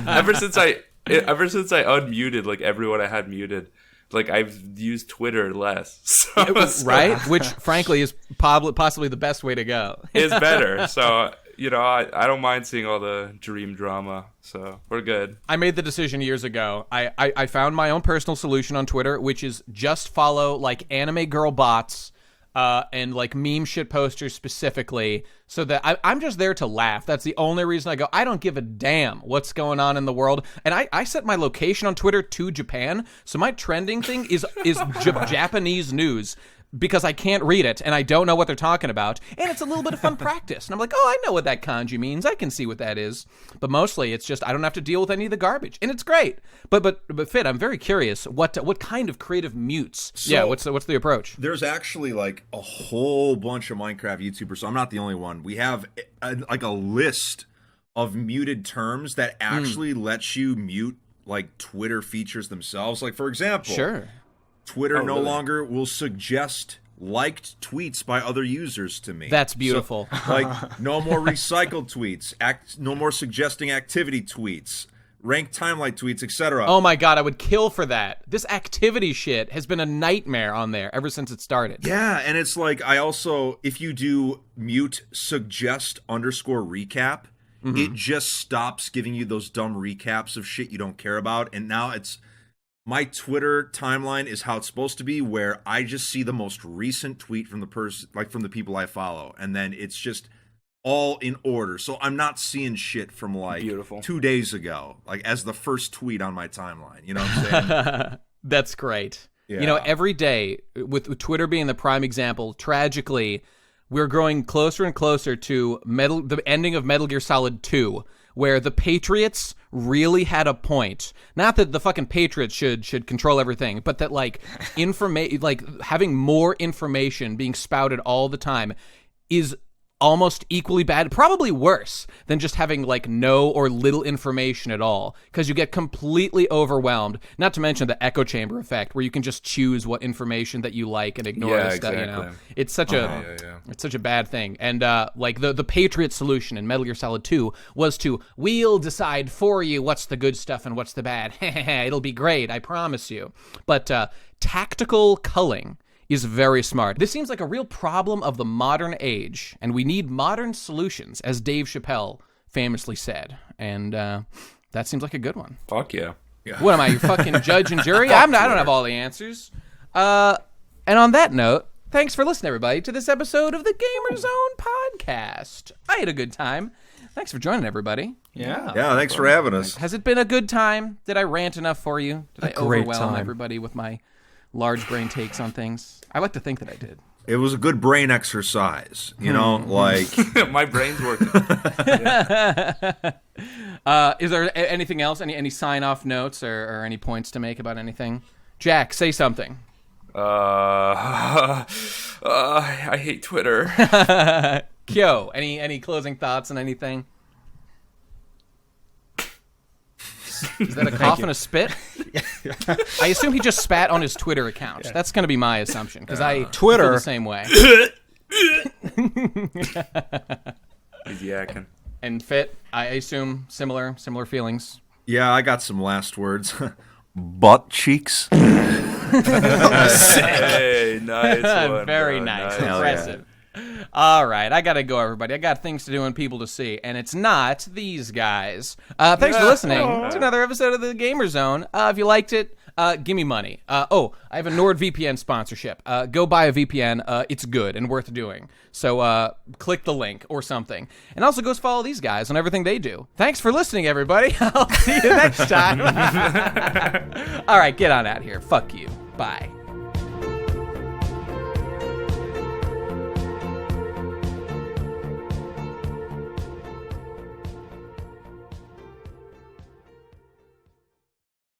Ever since I unmuted like everyone I had muted, like I've used Twitter less. So, right? Which frankly is possibly the best way to go. Is better. So, I don't mind seeing all the dream drama. So we're good. I made the decision years ago. I found my own personal solution on Twitter, which is just follow like anime girl bots and like meme shit posters specifically, so that I'm just there to laugh. That's the only reason I go. I don't give a damn what's going on in the world. And I set my location on Twitter to Japan, so my trending thing is Japanese news, because I can't read it and I don't know what they're talking about, and it's a little bit of fun practice. And I'm like, oh, I know what that kanji means. I can see what that is. But mostly it's just I don't have to deal with any of the garbage, and it's great. But Fit, I'm very curious what kind of creative mutes. So, what's the approach? There's actually like a whole bunch of Minecraft YouTubers. So I'm not the only one. We have a list of muted terms that actually lets you mute like Twitter features themselves. Like, for example, sure. Twitter no longer will suggest liked tweets by other users to me. That's beautiful. So, like, no more recycled tweets, no more suggesting activity tweets, ranked timeline tweets, etc. Oh my god, I would kill for that. This activity shit has been a nightmare on there ever since it started. Yeah, and it's like, I also, if you do mute suggest _recap, it just stops giving you those dumb recaps of shit you don't care about, and now it's... My Twitter timeline is how it's supposed to be, where I just see the most recent tweet from the person, like from the people I follow, and then it's just all in order. So I'm not seeing shit from like 2 days ago, like as the first tweet on my timeline. You know what I'm saying? That's great. Yeah. Every day, with Twitter being the prime example, tragically, we're growing closer and closer to the ending of Metal Gear Solid 2, where the Patriots really had a point. Not that the fucking Patriots should control everything, but that like having more information being spouted all the time is almost equally bad, probably worse than just having like no or little information at all, because you get completely overwhelmed. Not to mention the echo chamber effect, where you can just choose what information that you like and ignore the stuff. Exactly. It's such it's such a bad thing. And like the Patriot solution in Metal Gear Solid 2 was to, we'll decide for you what's the good stuff and what's the bad. It'll be great, I promise you. But tactical culling is very smart. This seems like a real problem of the modern age, and we need modern solutions, as Dave Chappelle famously said. And that seems like a good one. Fuck yeah. What am I, your fucking judge and jury? I don't have all the answers. And on that note, thanks for listening, everybody, to this episode of the Gamerzone podcast. I had a good time. Thanks for joining, everybody. Yeah, thanks for having us. Has it been a good time? Did I rant enough for you? Did I overwhelm everybody with my large brain takes on things? I like to think that I did. It was a good brain exercise, you know, like... My brain's working. Is there anything else? Any sign-off notes or any points to make about anything? Jack, say something. I hate Twitter. Kyo, any closing thoughts on anything? Is that a cough and a spit? I assume he just spat on his Twitter account. Yeah. That's going to be my assumption, because I feel the same way. He's yakking. And Fit, I assume similar feelings. Yeah, I got some last words. Butt cheeks. Hey, nice one. Very nice. Impressive. Yeah. All right, I gotta go, everybody. I got things to do and people to see, and it's not these guys. Thanks for listening to another episode of the Gamerzone. If you liked it, give me money. I have a NordVPN sponsorship. Go buy a VPN. It's good and worth doing. So click the link or something. And also go follow these guys on everything they do. Thanks for listening, everybody. I'll see you next time. All right, get on out of here. Fuck you. Bye.